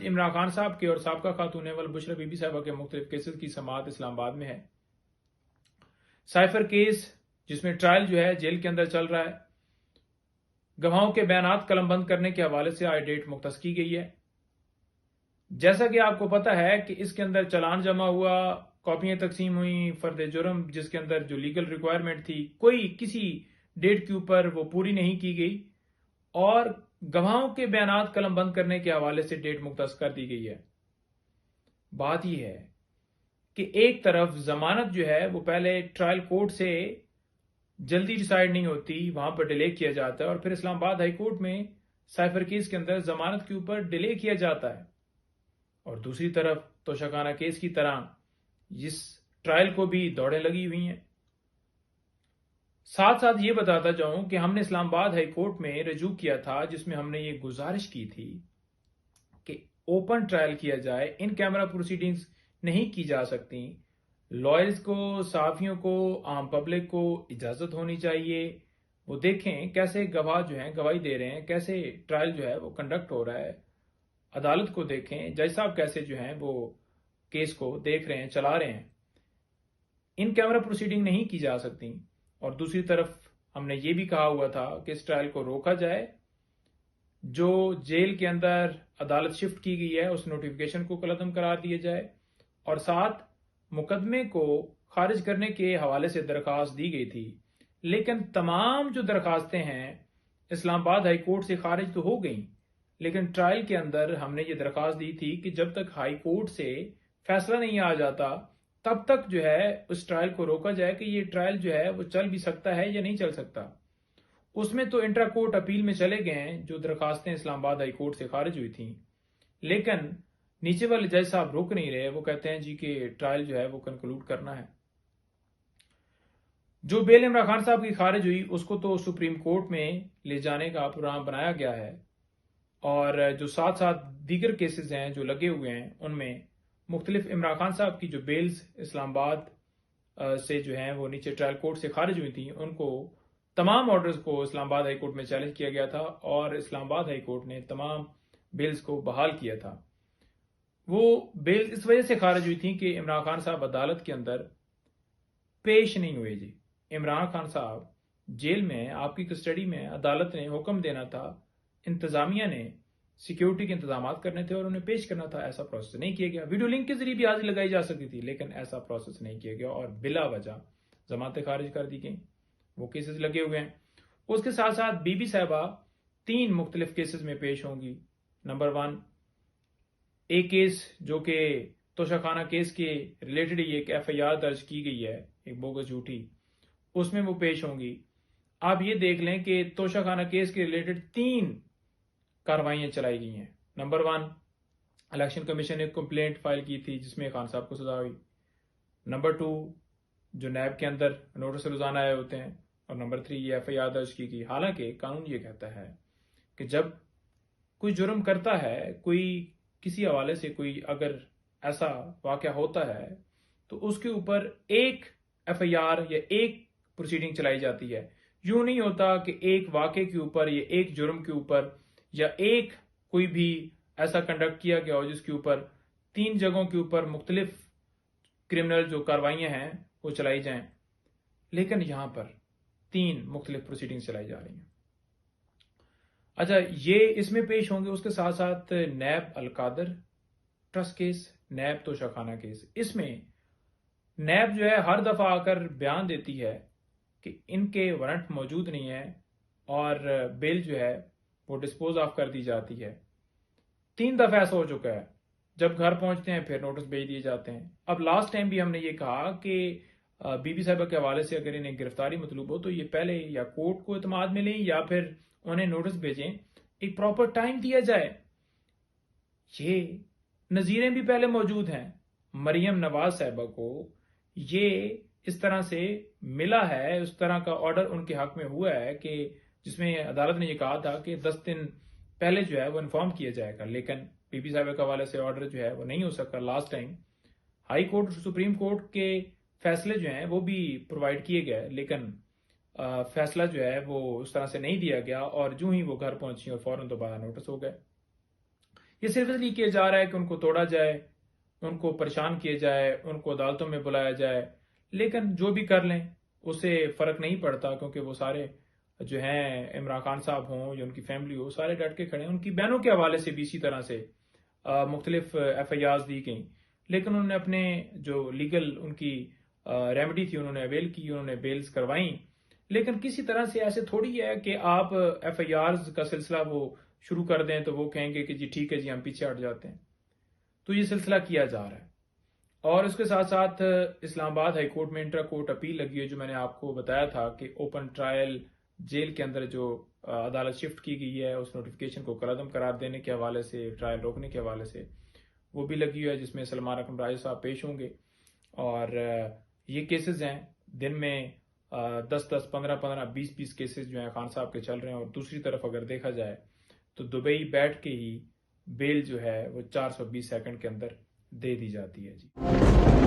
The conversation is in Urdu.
عمران خان صاحب کے اور سابقہ خاتون اول بشرا بی بی صاحبہ کے مختلف کیسز کی سماعت اسلام آباد میں ہے۔ سائفر کیس جس میں ٹرائل جو ہے جیل کے اندر چل رہا ہے، گواہوں کے بیانات قلم بند کرنے کے حوالے سے آج ڈیٹ مختص کی گئی ہے۔ جیسا کہ آپ کو پتا ہے کہ اس کے اندر چلان جمع ہوا، کاپیاں تقسیم ہوئی، فرد جرم جس کے اندر جو لیگل ریکوائرمنٹ تھی کوئی کسی ڈیٹ کے اوپر وہ پوری نہیں کی گئی، اور گواہوں کے بیانات قلم بند کرنے کے حوالے سے ڈیٹ مختص کر دی گئی ہے۔ بات یہ ہے کہ ایک طرف ضمانت جو ہے وہ پہلے ٹرائل کورٹ سے جلدی ڈیسائیڈ نہیں ہوتی، وہاں پر ڈیلے کیا جاتا ہے، اور پھر اسلام آباد ہائی کورٹ میں سائفر کیس کے اندر ضمانت کے اوپر ڈیلے کیا جاتا ہے، اور دوسری طرف توشہ خانہ کیس کی طرح جس ٹرائل کو بھی دوڑیں لگی ہوئی ہیں۔ ساتھ ساتھ یہ بتاتا جاؤں کہ ہم نے اسلام آباد ہائی کورٹ میں رجوع کیا تھا، جس میں ہم نے یہ گزارش کی تھی کہ اوپن ٹرائل کیا جائے، ان کیمرہ پروسیڈنگز نہیں کی جا سکتی، لائرز کو، صحافیوں کو، عام پبلک کو اجازت ہونی چاہیے، وہ دیکھیں کیسے گواہ جو ہیں گواہی دے رہے ہیں، کیسے ٹرائل جو ہے وہ کنڈکٹ ہو رہا ہے، عدالت کو دیکھیں جج صاحب کیسے جو ہیں وہ کیس کو دیکھ رہے ہیں، چلا رہے ہیں۔ ان کیمرہ پروسیڈنگ نہیں کی جا سکتی، اور دوسری طرف ہم نے یہ بھی کہا ہوا تھا کہ اس ٹرائل کو روکا جائے، جو جیل کے اندر عدالت شفٹ کی گئی ہے اس نوٹیفیکیشن کو کالعدم قرار دیا جائے، اور ساتھ مقدمے کو خارج کرنے کے حوالے سے درخواست دی گئی تھی، لیکن تمام جو درخواستیں ہیں اسلام آباد ہائی کورٹ سے خارج تو ہو گئیں، لیکن ٹرائل کے اندر ہم نے یہ درخواست دی تھی کہ جب تک ہائی کورٹ سے فیصلہ نہیں آ جاتا تب تک جو ہے اس ٹرائل کو روکا جائے کہ یہ ٹرائل جو ہے وہ چل بھی سکتا ہے یا نہیں چل سکتا۔ اس میں تو انٹرا کورٹ اپیل میں چلے گئے ہیں جو درخواستیں اسلام آباد ہائی کورٹ سے خارج ہوئی تھیں، لیکن نیچے والے جج صاحب رک نہیں رہے، وہ کہتے ہیں جی کہ ٹرائل جو ہے وہ کنکلوڈ کرنا ہے۔ جو بیل عمران خان صاحب کی خارج ہوئی اس کو تو سپریم کورٹ میں لے جانے کا پروگرام بنایا گیا ہے، اور جو ساتھ ساتھ دیگر کیسز ہیں جو لگے ہوئے ہیں ان میں مختلف عمران خان صاحب کی جو بیلز اسلام آباد سے جو ہیں وہ نیچے ٹرائل کورٹ سے خارج ہوئی تھیں، ان کو تمام آرڈرز کو اسلام آباد ہائی کورٹ میں چیلنج کیا گیا تھا، اور اسلام آباد ہائی کورٹ نے تمام بیلز کو بحال کیا تھا۔ وہ بیل اس وجہ سے خارج ہوئی تھیں کہ عمران خان صاحب عدالت کے اندر پیش نہیں ہوئے۔ جی عمران خان صاحب جیل میں آپ کی کسٹڈی میں، عدالت نے حکم دینا تھا، انتظامیہ نے سیکیورٹی کے انتظامات کرنے تھے اور انہیں پیش کرنا تھا، ایسا پروسیس نہیں کیا گیا۔ ویڈیو لنک کے ذریعے بھی حاضری لگائی جا سکتی تھی، لیکن ایسا پروسیس نہیں کیا گیا، اور بلا وجہ ضمانتیں خارج کر دی گئیں۔ وہ کیسز لگے ہوئے ہیں۔ اس کے ساتھ ساتھ بی بی صاحبہ 3 مختلف کیسز میں پیش ہوں گی۔ نمبر 1 ایک کیس جو کہ توشہ خانہ کیس کے ریلیٹڈ ہی ایک ایف آئی آر درج کی گئی ہے، ایک بوگس جھوٹی، اس میں وہ پیش ہوں گی۔ آپ یہ دیکھ لیں کہ توشہ خانہ کیس کے ریلیٹڈ 3 کاروائیاں چلائی گئی ہیں۔ نمبر 1 الیکشن کمیشن نے کمپلینٹ فائل کی تھی جس میں خان صاحب کو سزا ہوئی۔ نمبر 2 جو نیب کے اندر نوٹس روزانہ آئے ہوتے ہیں، اور نمبر 3 یہ ایف آئی آر درج کی گئی۔ حالانکہ قانون یہ کہتا ہے کہ جب کوئی جرم کرتا ہے، کوئی کسی حوالے سے کوئی اگر ایسا واقعہ ہوتا ہے تو اس کے اوپر ایک ایف آئی آر یا ایک پروسیڈنگ چلائی جاتی ہے۔ یوں نہیں ہوتا کہ ایک واقعے کے اوپر یا ایک جرم کے اوپر یا ایک کوئی بھی ایسا کنڈکٹ کیا گیا ہو جس کے اوپر 3 جگہوں کے اوپر مختلف کرمنل جو کاروائیاں ہیں وہ چلائی جائیں، لیکن یہاں پر 3 مختلف پروسیڈنگز چلائی جا رہی ہیں۔ اچھا، یہ اس میں پیش ہوں گے۔ اس کے ساتھ ساتھ نیب القادر ٹرسٹ کیس، نیب توشہ خانہ کیس، اس میں نیب جو ہے ہر دفعہ آ کر بیان دیتی ہے کہ ان کے وارنٹ موجود نہیں ہے، اور بیل جو ہے وہ ڈسپوز آف کر دی جاتی ہے۔ 3 دفعہ ایسا ہو چکا ہے، جب گھر پہنچتے ہیں پھر نوٹس بھیج دیے جاتے ہیں۔ اب لاسٹ ٹائم بھی ہم نے یہ کہا کہ بی بی صاحبہ کے حوالے سے اگر انہیں گرفتاری مطلوب ہو تو یہ پہلے یا کورٹ کو اعتماد میں لیں یا پھر انہیں نوٹس بھیجیں، ایک پراپر ٹائم دیا جائے۔ یہ نظیریں بھی پہلے موجود ہیں، مریم نواز صاحبہ کو یہ اس طرح سے ملا ہے، اس طرح کا آرڈر ان کے حق میں ہوا ہے کہ جس میں عدالت نے یہ کہا تھا کہ 10 دن پہلے جو ہے وہ انفارم کیا جائے گا، لیکن بی بی صاحبہ کے حوالے سے آرڈر جو ہے وہ نہیں ہو سکا۔ لاسٹ ٹائم ہائی کورٹ اور سپریم کورٹ کے فیصلے جو ہیں وہ بھی پرووائڈ کیے گئے، لیکن فیصلہ جو ہے وہ اس طرح سے نہیں دیا گیا، اور جو ہی وہ گھر پہنچی اور فوراً دوبارہ نوٹس ہو گئے۔ یہ صرف اس لیے کیا جا رہا ہے کہ ان کو توڑا جائے، ان کو پریشان کیا جائے، ان کو عدالتوں میں بلایا جائے، لیکن جو بھی کر لیں اسے فرق نہیں پڑتا، کیونکہ وہ سارے جو ہیں عمران خان صاحب ہوں یا ان کی فیملی ہو، سارے ڈٹ کے کھڑے ہیں۔ ان کی بہنوں کے حوالے سے بھی اسی طرح سے مختلف ایف آئی آرز دی گئیں، لیکن انہوں نے اپنے جو لیگل ان کی ریمیڈی تھی انہوں نے اویل کی، انہوں نے بیلز کروائیں، لیکن کسی طرح سے ایسے تھوڑی ہے کہ آپ ایف آئی آرز کا سلسلہ وہ شروع کر دیں تو وہ کہیں گے کہ جی ٹھیک ہے جی ہم پیچھے ہٹ جاتے ہیں۔ تو یہ سلسلہ کیا جا رہا ہے، اور اس کے ساتھ ساتھ اسلام آباد ہائی کورٹ میں انٹرا کورٹ اپیل لگی ہے، جو میں نے آپ کو بتایا تھا کہ اوپن ٹرائل جیل کے اندر جو عدالت شفٹ کی گئی ہے اس نوٹیفکیشن کو کالعدم قرار دینے کے حوالے سے، ٹرائل روکنے کے حوالے سے وہ بھی لگی ہوئی ہے، جس میں سلمان اکرم راجہ صاحب پیش ہوں گے۔ اور یہ کیسز ہیں دن میں 10-10 15-15 20-20 کیسز جو ہیں خان صاحب کے چل رہے ہیں، اور دوسری طرف اگر دیکھا جائے تو دبئی بیٹھ کے ہی بیل جو ہے وہ 420 سیکنڈ کے اندر دے دی جاتی ہے جی۔